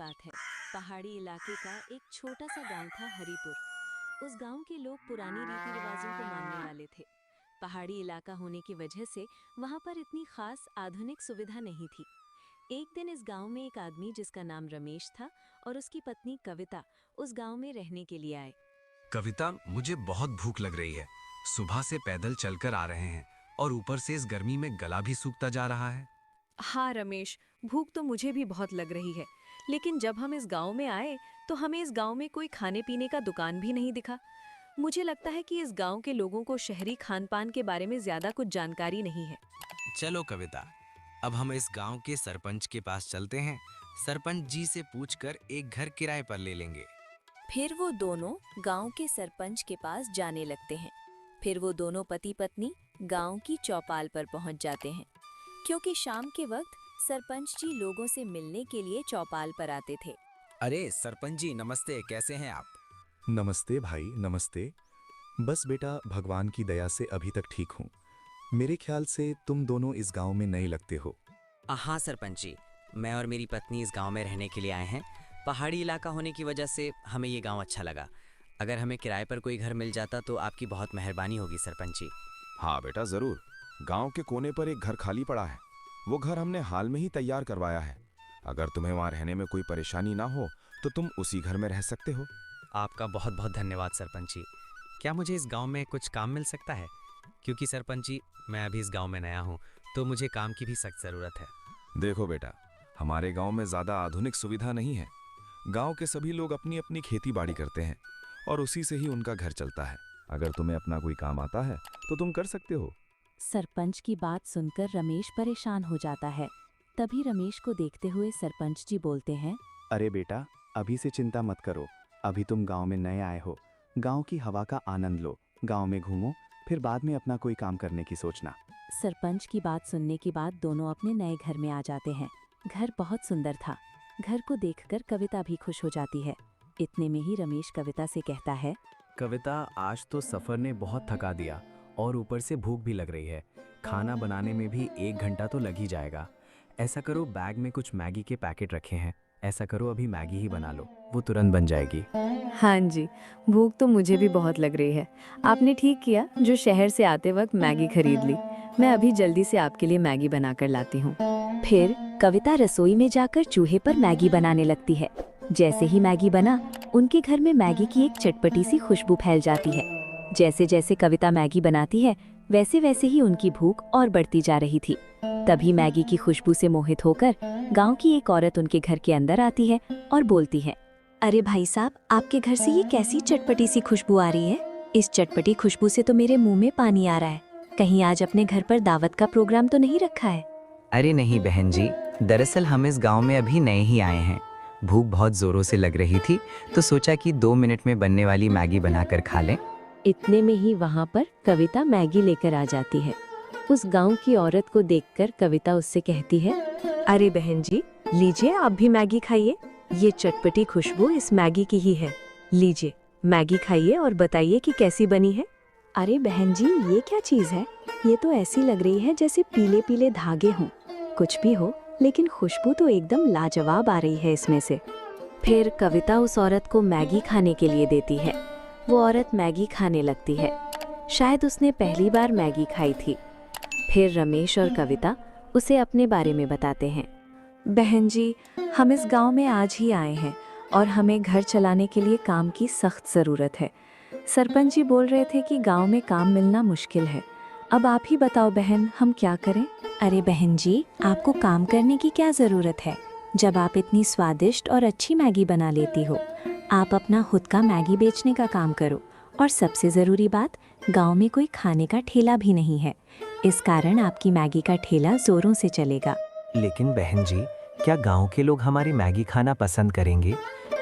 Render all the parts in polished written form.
बात है। पहाड़ी इलाके का एक छोटा सा गांव था हरिपुर। उस गांव के लोग पुरानी रीति रिवाजों को मानने वाले थे। पहाड़ी इलाका होने की वजह से वहां पर इतनी खास आधुनिक सुविधा नहीं थी। एक दिन इस गांव में एक आदमी जिसका नाम रमेश था और उसकी पत्नी कविता उस गांव में रहने के लिए आए। कविता, मुझे बहुत भूख लग रही है। सुबह से पैदल चलकर आ रहे हैं और ऊपर से इस गर्मी में गला भी सूखता जा रहा है। हाँ रमेश, भूख तो मुझे भी बहुत लग रही है, लेकिन जब हम इस गांव में आए तो हमें इस गांव में कोई खाने पीने का दुकान भी नहीं दिखा। मुझे लगता है कि इस गांव के लोगों को शहरी खान पान के बारे में ज्यादा कुछ जानकारी नहीं है। चलो कविता, अब हम इस गांव के सरपंच के पास चलते हैं। सरपंच जी से पूछकर एक घर किराए पर ले लेंगे। फिर वो दोनों गांव के सरपंच के पास जाने लगते हैं। फिर वो दोनों पति पत्नी गांव की चौपाल पर पहुंच जाते हैं, क्योंकि शाम के वक्त सरपंच जी लोगों से मिलने के लिए चौपाल पर आते थे। अरे सरपंच जी नमस्ते, कैसे हैं आप? नमस्ते भाई, नमस्ते। बस बेटा, भगवान की दया से अभी तक ठीक हूँ। मेरे ख्याल से तुम दोनों इस गांव में नए लगते हो। हाँ सरपंच जी, मैं और मेरी पत्नी इस गांव में रहने के लिए आए हैं। पहाड़ी इलाका होने की वजह से हमें ये गांव अच्छा लगा। अगर हमें किराए पर कोई घर मिल जाता तो आपकी बहुत मेहरबानी होगी सरपंच जी। हाँ बेटा, जरूर। गांव के कोने पर एक घर खाली पड़ा है। वो घर हमने हाल में ही तैयार करवाया है। अगर तुम्हें वहां रहने में कोई परेशानी ना हो तो तुम उसी घर में रह सकते हो। आपका बहुत बहुत धन्यवाद सरपंच जी। क्या मुझे इस गांव में कुछ काम मिल सकता है? क्योंकि सरपंच जी, मैं अभी इस गांव में नया हूं, तो मुझे काम की भी सख्त जरूरत है। देखो बेटा, हमारे गांव में ज्यादा आधुनिक सुविधा नहीं है। गांव के सभी लोग अपनी अपनी खेती बाड़ी करते हैं और उसी से ही उनका घर चलता है। अगर तुम्हें अपना कोई काम आता है तो तुम कर सकते हो। सरपंच की बात सुनकर रमेश परेशान हो जाता है। तभी रमेश को देखते हुए सरपंच जी बोलते हैं, अरे बेटा, अभी से चिंता मत करो। अभी तुम गांव में नए आए हो। गांव की हवा का आनंद लो, गांव में घूमो, फिर बाद में अपना कोई काम करने की सोचना। सरपंच की बात सुनने के बाद दोनों अपने नए घर में आ जाते हैं। घर बहुत सुंदर था। घर को देखकर कविता भी खुश हो जाती है। इतने में ही रमेश कविता से कहता है, कविता, आज तो सफर ने बहुत थका दिया और ऊपर से भूख भी लग रही है। खाना बनाने में भी 1 घंटा तो लग ही जाएगा। ऐसा करो, बैग में कुछ मैगी के पैकेट रखे हैं। ऐसा करो, अभी मैगी ही बना लो, वो तुरंत बन जाएगी। हाँ जी, भूख तो मुझे भी बहुत लग रही है। आपने ठीक किया जो शहर से आते वक्त मैगी खरीद ली। मैं अभी जल्दी से आपके लिए मैगी बनाकर लाती हूँ। फिर कविता रसोई में जाकर चूल्हे पर मैगी बनाने लगती है। जैसे ही मैगी बना, उनके घर में मैगी की एक चटपटी सी खुशबू फैल जाती है। जैसे जैसे कविता मैगी बनाती है, वैसे वैसे ही उनकी भूख और बढ़ती जा रही थी। तभी मैगी की खुशबू से मोहित होकर गांव की एक औरत उनके घर के अंदर आती है और बोलती है, अरे भाई साहब, आपके घर से ये कैसी चटपटी सी खुशबू आ रही है? इस चटपटी खुशबू से तो मेरे मुंह में पानी आ रहा है। कहीं आज अपने घर पर दावत का प्रोग्राम तो नहीं रखा है? अरे नहीं बहन जी, दरअसल हम इस गांव में अभी नए ही आए हैं। भूख बहुत जोरों से लग रही थी, तो सोचा कि 2 मिनट में बनने वाली मैगी बनाकर खा लें। इतने में ही वहाँ पर कविता मैगी लेकर आ जाती है। उस गांव की औरत को देखकर कविता उससे कहती है, अरे बहन जी, लीजिए आप भी मैगी खाइए। ये चटपटी खुशबू इस मैगी की ही है। लीजिए मैगी खाइए और बताइए कि कैसी बनी है। अरे बहन जी, ये क्या चीज़ है? ये तो ऐसी लग रही है जैसे पीले पीले धागे हों। कुछ भी हो, लेकिन खुशबू तो एकदम लाजवाब आ रही है इसमें से। फिर कविता उस औरत को मैगी खाने के लिए देती है। वो औरत मैगी खाने लगती है। शायद उसने पहली बार मैगी खाई थी। फिर रमेश और कविता उसे अपने बारे में बताते हैं। बहन जी, हम इस गांव में आज ही आए हैं और हमें घर चलाने के लिए काम की सख्त ज़रूरत है। सरपंच जी बोल रहे थे कि गांव में काम मिलना मुश्किल है। अब आप ही बताओ बहन, हम क्या करें? अरे बहन जी, आपको काम करने की क्या ज़रूरत है? जब आप इतनी स्वादिष्ट और अच्छी मैगी बना लेती हो, आप अपना खुद का मैगी बेचने का काम करो। और सबसे ज़रूरी बात, गांव में कोई खाने का ठेला भी नहीं है। इस कारण आपकी मैगी का ठेला ज़ोरों से चलेगा। लेकिन बहन जी, क्या गांव के लोग हमारी मैगी खाना पसंद करेंगे?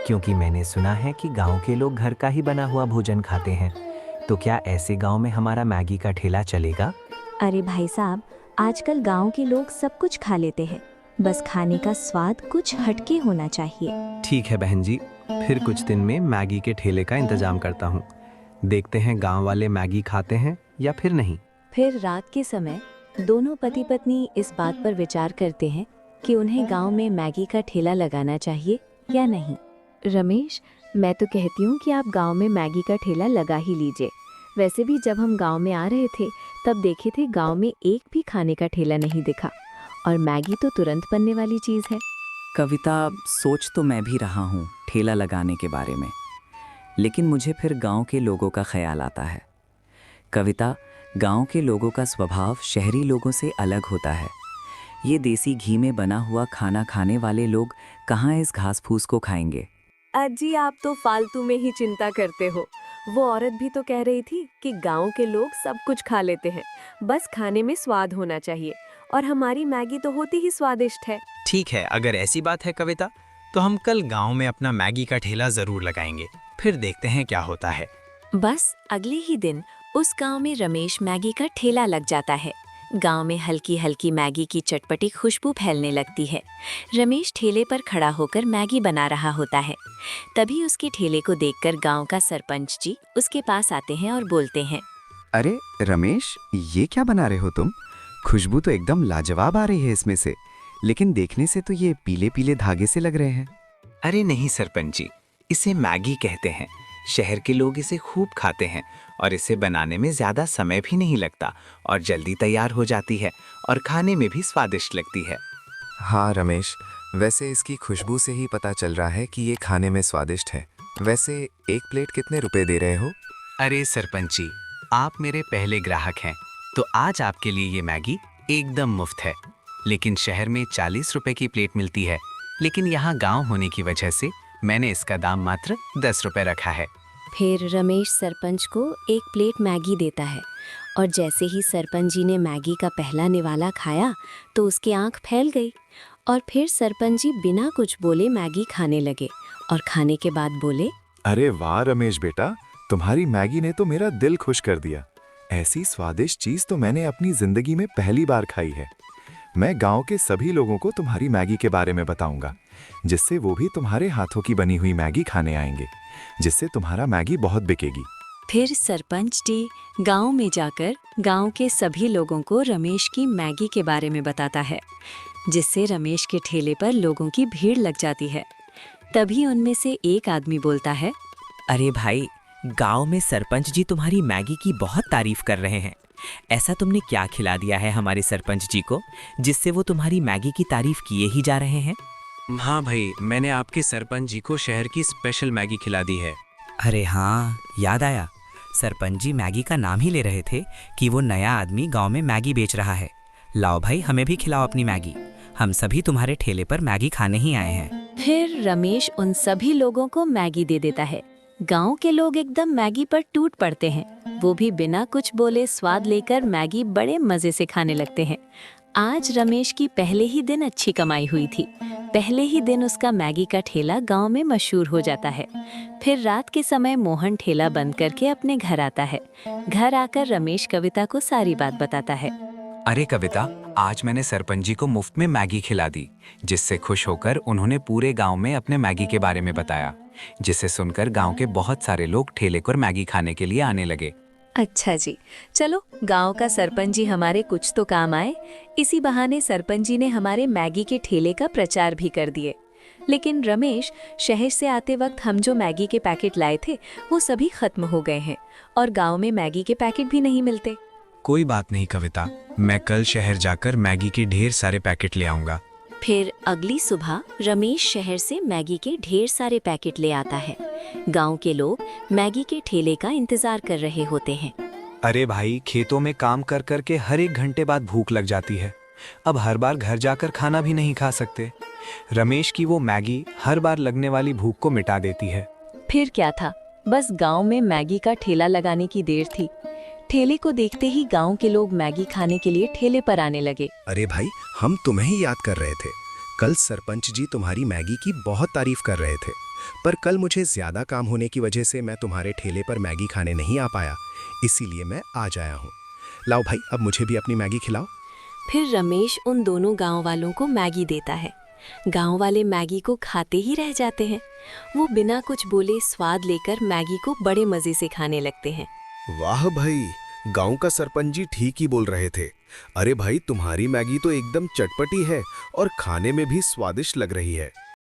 क्योंकि मैंने सुना है कि गांव के लोग घर का ही बना हुआ भोजन खाते हैं। तो क्या ऐसे गांव में हमारा मैगी का ठेला चलेगा? अरे भाई साहब, आजकल गांव के लोग सब कुछ खा लेते हैं। बस खाने का स्वाद कुछ हटके होना चाहिए। ठीक है बहन जी, फिर कुछ दिन में मैगी के ठेले का इंतजाम करता हूँ। देखते हैं गांव वाले मैगी खाते हैं या फिर नहीं। फिर रात के समय दोनों पति पत्नी इस बात पर विचार करते हैं कि उन्हें गांव में मैगी का ठेला लगाना चाहिए या नहीं। रमेश, मैं तो कहती हूँ कि आप गांव में मैगी का ठेला लगा ही लीजिए। वैसे भी जब हम गांव में आ रहे थे तब देखे थे गांव में एक भी खाने का ठेला नहीं दिखा, और मैगी तो तुरंत बनने वाली चीज़ है। कविता, सोच तो मैं भी रहा हूँ ठेला लगाने के बारे में, लेकिन मुझे फिर गांव के लोगों का ख्याल आता है। कविता, गांव के लोगों का स्वभाव शहरी लोगों से अलग होता है। ये देसी घी में बना हुआ खाना खाने वाले लोग कहाँ इस घास फूस को खाएंगे। अजी, आप तो फालतू में ही चिंता करते हो। वो औरत भी तो कह रही थी कि गांव के लोग सब कुछ खा लेते हैं, बस खाने में स्वाद होना चाहिए, और हमारी मैगी तो होती ही स्वादिष्ट है। ठीक है, अगर ऐसी बात है कविता, तो हम कल गांव में अपना मैगी का ठेला जरूर लगाएंगे, फिर देखते हैं क्या होता है। बस अगले ही दिन उस गांव में रमेश मैगी का ठेला लग जाता है। गांव में हल्की हल्की मैगी की चटपटी खुशबू फैलने लगती है। रमेश ठेले पर खड़ा होकर मैगी बना रहा होता है। तभी उसके ठेले को देखकर गांव का सरपंच जी उसके पास आते हैं और बोलते हैं, अरे रमेश, ये क्या बना रहे हो तुम? खुशबू तो एकदम लाजवाब आ रही है इसमें से, लेकिन देखने से तो ये पीले पीले धागे से लग रहे हैं। अरे नहीं सरपंच जी, इसे मैगी कहते हैं। शहर के लोग इसे खूब खाते हैं और इसे बनाने में ज़्यादा समय भी नहीं लगता और जल्दी तैयार हो जाती है और खाने में भी स्वादिष्ट लगती है। हाँ रमेश, वैसे इसकी खुशबू से ही पता चल रहा है कि ये खाने में स्वादिष्ट है। वैसे एक प्लेट कितने रुपए दे रहे हो? अरे सरपंच जी, आप मेरे पहले ग्राहक हैं, तो आज आपके लिए ये मैगी एकदम मुफ्त है। लेकिन शहर में 40 रुपए की प्लेट मिलती है, लेकिन यहाँ गांव होने की वजह से मैंने इसका दाम मात्र 10 रुपए रखा है। फिर रमेश सरपंच को एक प्लेट मैगी देता है, और जैसे ही सरपंच जी ने मैगी का पहला निवाला खाया तो उसकी आंख फैल गई, और फिर सरपंच जी बिना कुछ बोले मैगी खाने लगे, और खाने के बाद बोले, अरे वाह रमेश बेटा, तुम्हारी मैगी ने तो मेरा दिल खुश कर दिया। ऐसी स्वादिष्ट चीज तो मैंने अपनी जिंदगी में पहली बार खाई है। मैं गांव के सभी लोगों को तुम्हारी मैगी के बारे में बताऊंगा, जिससे वो भी तुम्हारे हाथों की बनी हुई मैगी खाने आएंगे, जिससे तुम्हारा मैगी बहुत बिकेगी। फिर सरपंच जी गांव में जाकर गांव के सभी लोगों को रमेश की मैगी के बारे में बताता है, जिससे रमेश के ठेले पर लोगों की भीड़ लग जाती है। तभी उनमें से एक आदमी बोलता है, अरे भाई, गांव में सरपंच जी तुम्हारी मैगी की बहुत तारीफ कर रहे हैं। ऐसा तुमने क्या खिला दिया है हमारे सरपंच जी को, जिससे वो तुम्हारी मैगी की तारीफ किए ही जा रहे हैं? हाँ भाई, मैंने आपके सरपंच जी को शहर की स्पेशल मैगी खिला दी है। अरे हाँ, याद आया, सरपंच जी मैगी का नाम ही ले रहे थे कि वो नया आदमी गांव में मैगी बेच रहा है। लाओ भाई, हमें भी खिलाओ अपनी मैगी, हम सभी तुम्हारे ठेले पर मैगी खाने ही आए हैं। फिर रमेश उन सभी लोगों को मैगी दे देता है। गांव के लोग एकदम मैगी पर टूट पड़ते हैं। वो भी बिना कुछ बोले स्वाद लेकर मैगी बड़े मजे से खाने लगते हैं। आज रमेश की पहले ही दिन अच्छी कमाई हुई थी। पहले ही दिन उसका मैगी का ठेला गांव में मशहूर हो जाता है। फिर रात के समय मोहन ठेला बंद करके अपने घर आता है। घर आकर रमेश कविता को सारी बात बताता है। अरे कविता, आज मैंने सरपंच जी को मुफ्त में मैगी खिला दी, जिससे खुश होकर उन्होंने पूरे गांव में अपने मैगी के बारे में बताया, जिसे सुनकर गांव के बहुत सारे लोग ठेले पर मैगी खाने के लिए आने लगे। अच्छा जी, चलो गांव का सरपंच जी हमारे कुछ तो काम आए। इसी बहाने सरपंच जी ने हमारे मैगी के ठेले का प्रचार भी कर दिए। लेकिन रमेश, शहर से आते वक्त हम जो मैगी के पैकेट लाए थे वो सभी खत्म हो गए हैं, और गांव में मैगी के पैकेट भी नहीं मिलते। कोई बात नहीं कविता, मैं कल शहर जाकर मैगी के ढेर सारे पैकेट ले आऊंगा। फिर अगली सुबह रमेश शहर से मैगी के ढेर सारे पैकेट ले आता है। गांव के लोग मैगी के ठेले का इंतजार कर रहे होते हैं। अरे भाई, खेतों में काम कर कर के हर एक घंटे बाद भूख लग जाती है। अब हर बार घर जाकर खाना भी नहीं खा सकते। रमेश की वो मैगी हर बार लगने वाली भूख को मिटा देती है। फिर क्या था, बस गांव में मैगी का ठेला लगाने की देर थी। ठेले को देखते ही गांव के लोग मैगी खाने के लिए ठेले पर आने लगे। अरे भाई, हम तुम्हें ही याद कर रहे थे। कल सरपंच जी तुम्हारी मैगी की बहुत तारीफ कर रहे थे, पर कल मुझे ज्यादा काम होने की वजह से मैं तुम्हारे ठेले पर मैगी खाने नहीं आ पाया, इसीलिए मैं आज आया हूँ। लाओ भाई, अब मुझे भी अपनी मैगी खिलाओ। फिर रमेश उन दोनों गांव वालों को मैगी देता है। गांव वाले मैगी को खाते ही रह जाते हैं। वो बिना कुछ बोले स्वाद लेकर मैगी को बड़े मजे से खाने लगते हैं। वाह भाई, गांव का सरपंच जी ठीक ही बोल रहे थे। अरे भाई, तुम्हारी मैगी तो एकदम चटपटी है और खाने में भी स्वादिष्ट लग रही है।